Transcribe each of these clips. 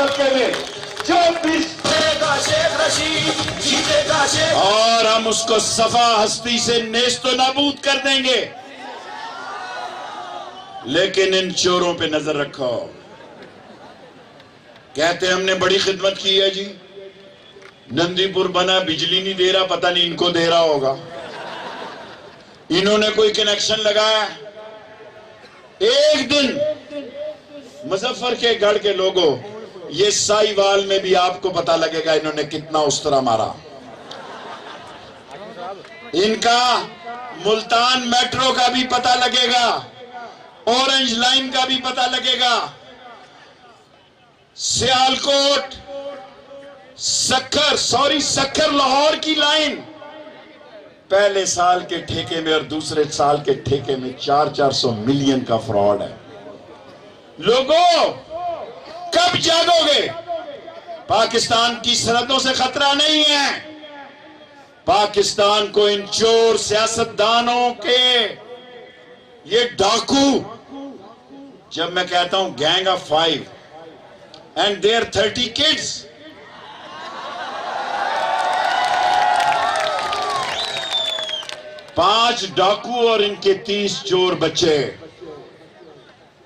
حلقے میں 24 اور ہم اس کو صفا ہستی سے نیست و نابود کر دیں گے. لیکن ان چوروں پہ نظر رکھو. کہتے ہم نے بڑی خدمت کی ہے جی, نندی پور بنا بجلی نہیں دے رہا, پتہ نہیں ان کو دے رہا ہوگا, انہوں نے کوئی کنیکشن لگایا. ایک دن مظفر کے گڑھ کے لوگوں, یہ سائی وال میں بھی آپ کو پتہ لگے گا انہوں نے کتنا استرا مارا. ان کا ملتان میٹرو کا بھی پتہ لگے گا, اورنج لائن کا بھی پتہ لگے گا, سیالکوٹ سکھر لاہور کی لائن پہلے سال کے ٹھیکے میں اور دوسرے سال کے ٹھیکے میں 400 ملین کا فراڈ ہے. لوگوں کب جاگو گے؟ پاکستان کی سرحدوں سے خطرہ نہیں ہے. پاکستان کو ان چور سیاستدانوں کے یہ ڈاکو, جب میں کہتا ہوں gang of 5 and their 30 kids, پانچ ڈاکو اور ان کے 30 چور بچے,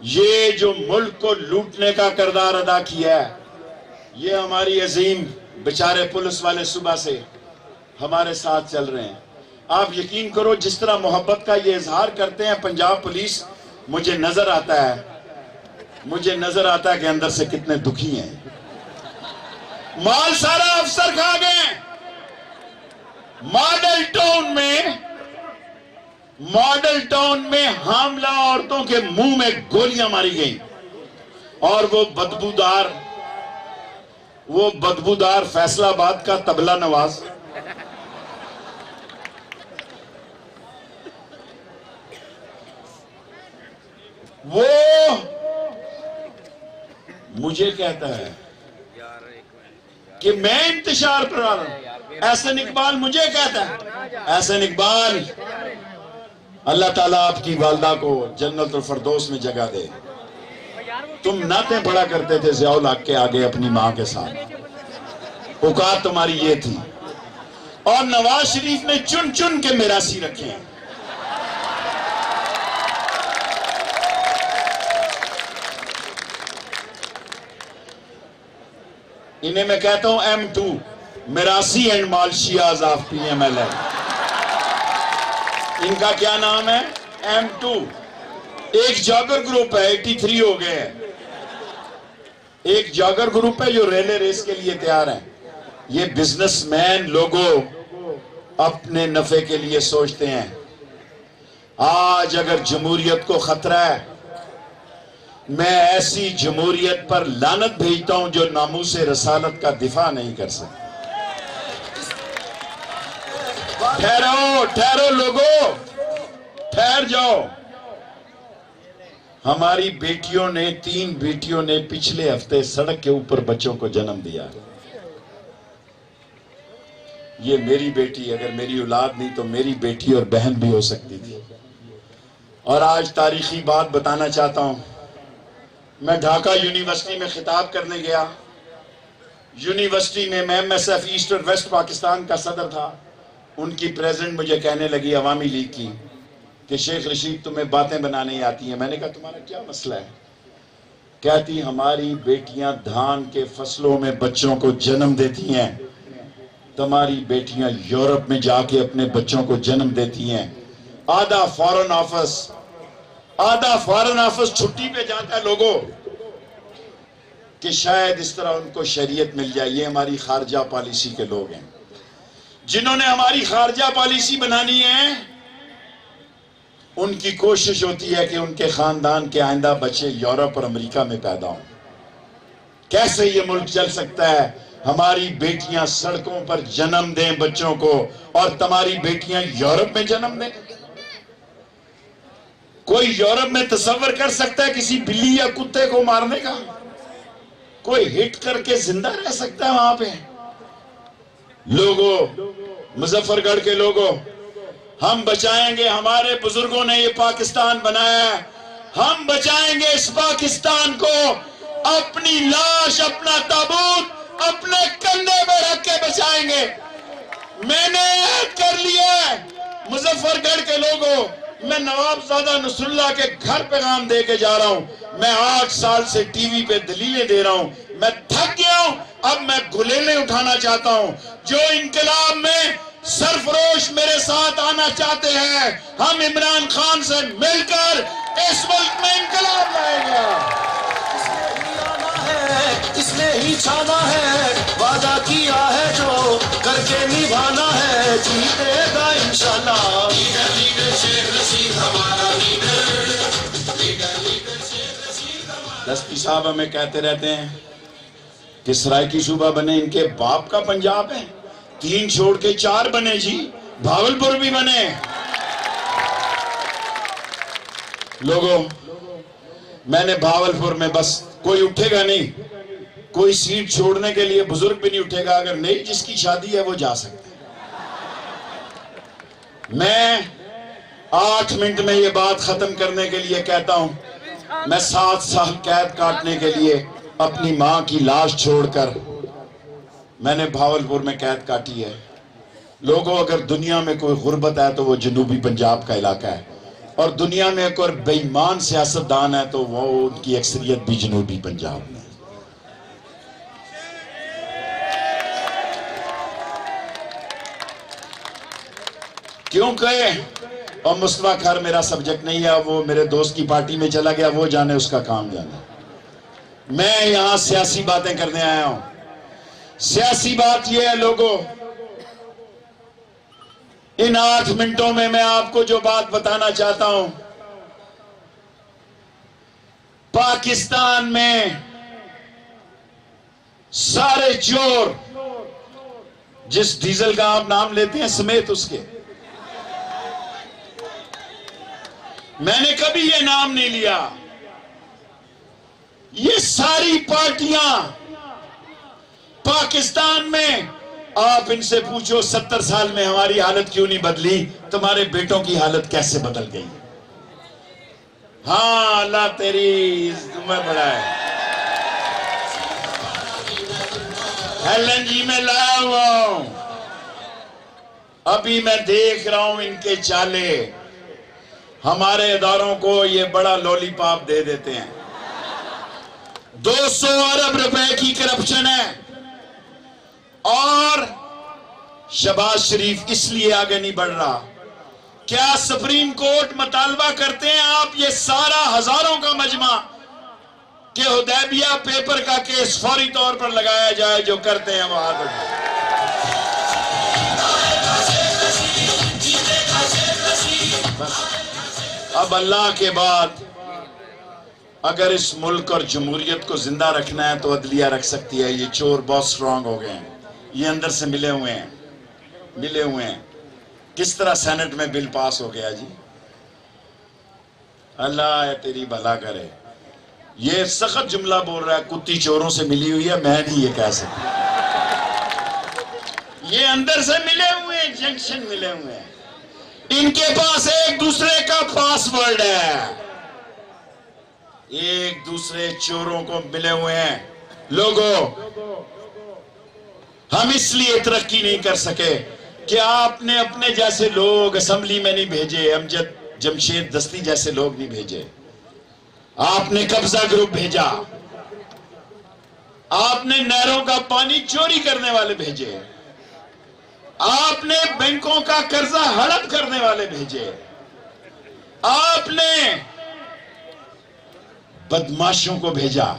یہ جو ملک کو لوٹنے کا کردار ادا کیا ہے, یہ ہماری عظیم بیچارے پولیس والے صبح سے ہمارے ساتھ چل رہے ہیں. آپ یقین کرو جس طرح محبت کا یہ اظہار کرتے ہیں پنجاب پولیس, مجھے نظر آتا ہے کہ اندر سے کتنے دکھی ہیں. مال سارا افسر کھا گئے. ماڈل ٹاؤن میں حاملہ عورتوں کے منہ میں گولیاں ماری گئیں, اور وہ بدبودار فیصل آباد کا طبلہ نواز وہ مجھے کہتا ہے کہ میں انتشار پر آ رہا ہوں. احسن اقبال مجھے کہتا ہے, احسن اقبال اللہ تعالیٰ آپ کی والدہ کو جنت الفردوس میں جگہ دے. تم نعتیں پڑھا کرتے تھے ضیاء الحق کے آگے اپنی ماں کے ساتھ, اوقات تمہاری یہ تھی, اور نواز شریف نے چن چن کے میراثی رکھے ہیں. انہیں میں کہتا ہوں M2 میراثی اینڈ مالشیاز آف PMLN. ان کا کیا نام ہے؟ M2. ایک جاگر گروپ ہے, 83 ہو گئے ہیں. ایک جاگر گروپ ہے جو ریلے ریس کے لیے تیار ہیں. یہ بزنس مین لوگوں اپنے نفع کے لیے سوچتے ہیں. آج اگر جمہوریت کو خطرہ ہے, میں ایسی جمہوریت پر لعنت بھیجتا ہوں جو ناموس رسالت کا دفاع نہیں کر سکتی. ٹھہرو لوگوں, ٹھہر جاؤ. ہماری بیٹیوں نے 3 بیٹیوں نے پچھلے ہفتے سڑک کے اوپر بچوں کو جنم دیا. یہ میری بیٹی, اگر میری اولاد نہیں تو میری بیٹی اور بہن بھی ہو سکتی تھی. اور آج تاریخی بات بتانا چاہتا ہوں. میں ڈھاکہ یونیورسٹی میں خطاب کرنے گیا. یونیورسٹی میں MSF ایسٹ اور ویسٹ پاکستان کا صدر تھا. ان کی پریزیڈنٹ مجھے کہنے لگی, عوامی لیگ کی, کہ شیخ رشید تمہیں باتیں بنانے آتی ہیں. میں نے کہا تمہارا کیا مسئلہ ہے؟ کہتی ہماری بیٹیاں دھان کے فصلوں میں بچوں کو جنم دیتی ہیں, تمہاری بیٹیاں یورپ میں جا کے اپنے بچوں کو جنم دیتی ہیں. آدھا فارن آفس چھٹی پہ جاتا ہے لوگوں, کہ شاید اس طرح ان کو شریعت مل جائے. یہ ہماری خارجہ پالیسی کے لوگ ہیں جنہوں نے ہماری خارجہ پالیسی بنانی ہے. ان کی کوشش ہوتی ہے کہ ان کے خاندان کے آئندہ بچے یورپ اور امریکہ میں پیدا ہوں. کیسے یہ ملک چل سکتا ہے؟ ہماری بیٹیاں سڑکوں پر جنم دیں بچوں کو, اور تمہاری بیٹیاں یورپ میں جنم دیں. کوئی یورپ میں تصور کر سکتا ہے کسی بلی یا کتے کو مارنے کا؟ کوئی ہٹ کر کے زندہ رہ سکتا ہے وہاں پہ؟ لوگوں, مظفر گڑھ کے لوگوں, ہم بچائیں گے. ہمارے بزرگوں نے یہ پاکستان بنایا ہے. ہم بچائیں گے اس پاکستان کو اپنی لاش، اپنا تابوت اپنے کندھے پہ رکھ کے بچائیں گے۔ میں نے عہد کر لیا ہے مظفر گڑھ کے لوگوں، میں نواب زادہ نصر اللہ کے گھر پیغام دے کے جا رہا ہوں۔ میں 8 سال سے ٹی وی پہ دلیلیں دے رہا ہوں، میں تھک گیا ہوں، اب میں گلیلیں اٹھانا چاہتا ہوں۔ جو انقلاب میں سرفروش میرے ساتھ آنا چاہتے ہیں، ہم عمران خان سے مل کر اس ملک میں انقلاب لائیں گے۔ اس نے ہی چھانا ہے، وعدہ کیا ہے جو کر کے نبھانا ہے، جیتے گا انشاءاللہ۔ لیڈر شیخ رشید ہمارا لیڈر۔ 10 صاحب ہمیں کہتے رہتے ہیں کہ سرائیکی صوبہ بنے ان کے باپ کا پنجاب ہے، 3 چھوڑ کے 4 بنے جی، بھاولپور بھی بنے۔ لوگوں، میں نے بھاولپور میں بس کوئی اٹھے گا نہیں، کوئی سیٹ چھوڑنے کے لیے بزرگ بھی نہیں اٹھے گا، اگر نہیں جس کی شادی ہے وہ جا سکتا ہے۔ میں 8 منٹ میں یہ بات ختم کرنے کے لیے کہتا ہوں، میں 7 سال قید کاٹنے کے لیے اپنی ماں کی لاش چھوڑ کر میں نے بھاولپور میں قید کاٹی ہے۔ لوگوں، اگر دنیا میں کوئی غربت ہے تو وہ جنوبی پنجاب کا علاقہ ہے، اور دنیا میں ایک اور بے ایمان سیاستدان ہے تو وہ ان کی اکثریت بھی جنوبی پنجاب میں۔ کیونکہ اور مصطفیٰ کھر میرا سبجیکٹ نہیں ہے، وہ میرے دوست کی پارٹی میں چلا گیا، وہ جانے اس کا کام جانے۔ میں یہاں سیاسی باتیں کرنے آیا ہوں۔ سیاسی بات یہ ہے لوگوں، ان 8 منٹوں میں آپ کو جو بات بتانا چاہتا ہوں، پاکستان میں سارے چور جس ڈیزل کا آپ نام لیتے ہیں سمیت اس کے، میں نے کبھی یہ نام نہیں لیا، یہ ساری پارٹیاں پاکستان میں، آپ ان سے پوچھو 70 سال میں ہماری حالت کیوں نہیں بدلی، تمہارے بیٹوں کی حالت کیسے بدل گئی؟ ہاں، اللہ تیری عزت بڑھائے۔ LNG میں لایا ہوا ہوں، ابھی میں دیکھ رہا ہوں ان کے چالے، ہمارے اداروں کو یہ بڑا لولی پاپ دے دیتے ہیں۔ 200 ارب روپے کی کرپشن ہے، اور شہباز شریف اس لیے آگے نہیں بڑھ رہا۔ کیا سپریم کورٹ مطالبہ کرتے ہیں آپ یہ سارا ہزاروں کا مجمع کہ حدیبیہ پیپر کا کیس فوری طور پر لگایا جائے؟ جو کرتے ہیں وہ ہاتھ اٹھائیں۔ اب اللہ کے بعد اگر اس ملک اور جمہوریت کو زندہ رکھنا ہے تو عدلیہ رکھ سکتی ہے۔ یہ چور بہت سٹرونگ ہو گئے ہیں، یہ اندر سے ملے ہوئے ہیں۔ کس طرح سینٹ میں بل پاس ہو گیا جی؟ اللہ تیری بھلا کرے۔ یہ سخت جملہ بول رہا ہے، کتی چوروں سے ملی ہوئی ہے، میں نہیں یہ کہہ سکتا۔ یہ اندر سے ملے ہوئے ہیں، جنکشن ملے ہوئے ہیں، ان کے پاس ایک دوسرے کا پاس ورڈ ہے، ایک دوسرے چوروں کو ملے ہوئے ہیں۔ لوگوں، ہم اس لیے ترقی نہیں کر سکے کہ آپ نے اپنے جیسے لوگ اسمبلی میں نہیں بھیجے، امجد جمشید دستی جیسے لوگ نہیں بھیجے، آپ نے قبضہ گروپ بھیجا، آپ نے نہروں کا پانی چوری کرنے والے بھیجے، آپ نے بینکوں کا قرضہ ہڑپ کرنے والے بھیجے، آپ نے بدماشوں کو بھیجا۔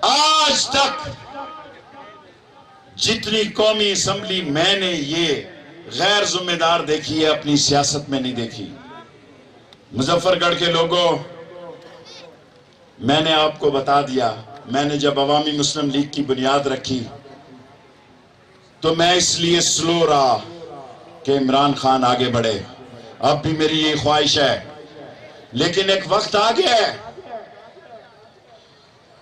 آج تک جتنی قومی اسمبلی میں نے یہ غیر ذمہ دار دیکھی ہے، اپنی سیاست میں نہیں دیکھی۔ مظفر گڑھ کے لوگوں، میں نے آپ کو بتا دیا، میں نے جب عوامی مسلم لیگ کی بنیاد رکھی تو میں اس لیے سلو رہا کہ عمران خان آگے بڑھے۔ اب بھی میری یہ خواہش ہے، لیکن ایک وقت آ گیا ہے،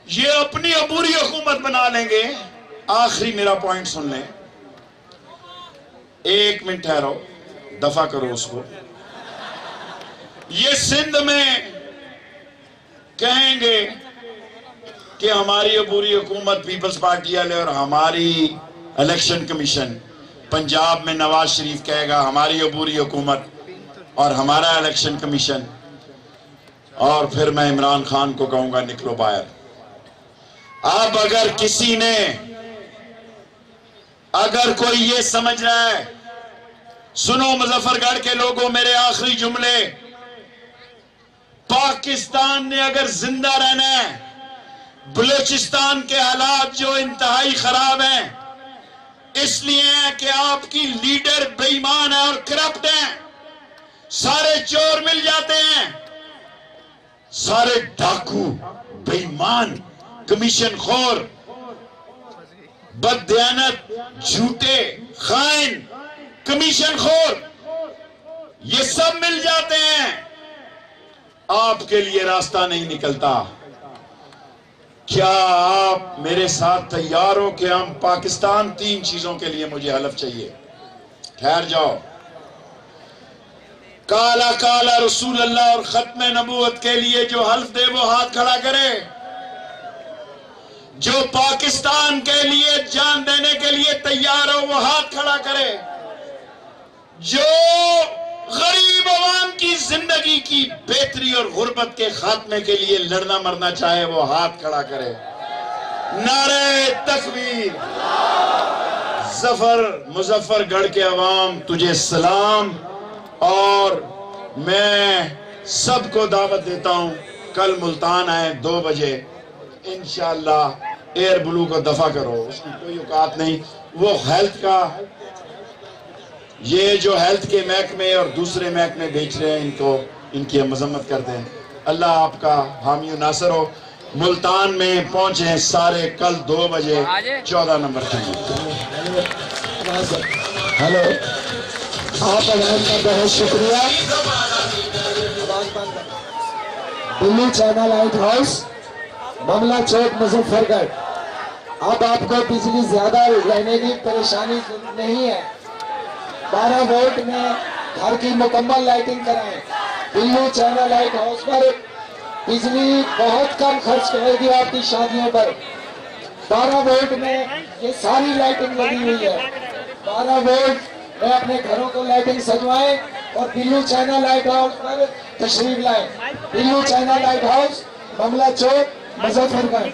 یہ اپنی عبوری حکومت بنا لیں گے۔ آخری میرا پوائنٹ سن لیں، 1 منٹ ٹھہرو، دفع کرو اس کو۔ یہ سندھ میں کہیں گے کہ ہماری عبوری حکومت پیپلز پارٹی والے اور ہماری الیکشن کمیشن، پنجاب میں نواز شریف کہے گا ہماری عبوری حکومت اور ہمارا الیکشن کمیشن، اور پھر میں عمران خان کو کہوں گا نکلو باہر۔ اب اگر کسی نے، اگر کوئی یہ سمجھ رہا ہے، سنو مظفر گڑھ کے لوگوں، میرے آخری جملے، پاکستان نے اگر زندہ رہنا ہے، بلوچستان کے حالات جو انتہائی خراب ہیں اس لیے ہیں کہ آپ کی لیڈر بے ایمان ہے اور کرپٹ ہیں، سارے چور مل جاتے ہیں، سارے ڈاکو، بے ایمان، کمیشن خور، بددیانت، جھوٹے، خائن، کمیشن خور، یہ سب مل جاتے ہیں، آپ کے لیے راستہ نہیں نکلتا۔ کیا آپ میرے ساتھ تیار ہو کہ ہم پاکستان، تین چیزوں کے لیے مجھے حلف چاہیے، ٹھہر جاؤ، کالا کالا رسول اللہ اور ختم نبوت کے لیے جو حلف دے وہ ہاتھ کھڑا کرے، جو پاکستان کے لیے جان دینے کے لیے تیار ہو وہ ہاتھ کھڑا کرے، جو غریب عوام کی زندگی کی بہتری اور غربت کے خاتمے کے لیے لڑنا مرنا چاہے وہ ہاتھ کھڑا کرے۔ نعرہ تکبیر۔ مظفر گڑھ کے عوام تجھے سلام، اور میں سب کو دعوت دیتا ہوں کل ملتان آئے 2 بجے انشاءاللہ، ایئر بلو کو دفع کرو، اس کی کوئی اوقات نہیں، وہ ہیلتھ کا، یہ جو ہیلتھ کے محکمے اور دوسرے محکمے بیچ رہے ہیں ان کی ہم مذمت کرتے ہیں۔ اللہ آپ کا حامی و ناصر ہو۔ ملتان میں پہنچیں سارے کل 2 بجے 14 نمبر کے لیے۔ ہلو، آپ عوام کا بہت شکریہ۔ دلی چائنا لائٹ ہاؤس، بنگلہ چوک، مظفر گڑھ۔ اب آپ کو بجلی زیادہ لینے کی پریشانی نہیں ہے، 12 وولٹ میں گھر کی مکمل لائٹنگ کرائیں۔ دلی چائنا لائٹ ہاؤس پر بجلی بہت کم خرچ کرے گی آپ کی شادیوں پر۔ 12 وولٹ میں یہ ساری لائٹنگ لگی ہوئی ہے، 12 وولٹ میں اپنے گھروں کو لائٹنگ سجوائیں اور بلو چائنا لائٹ ہاؤس پر تشریف لائیں۔ بلو چائنا لائٹ ہاؤس، بنگلہ چوک، مظفر گڑھ۔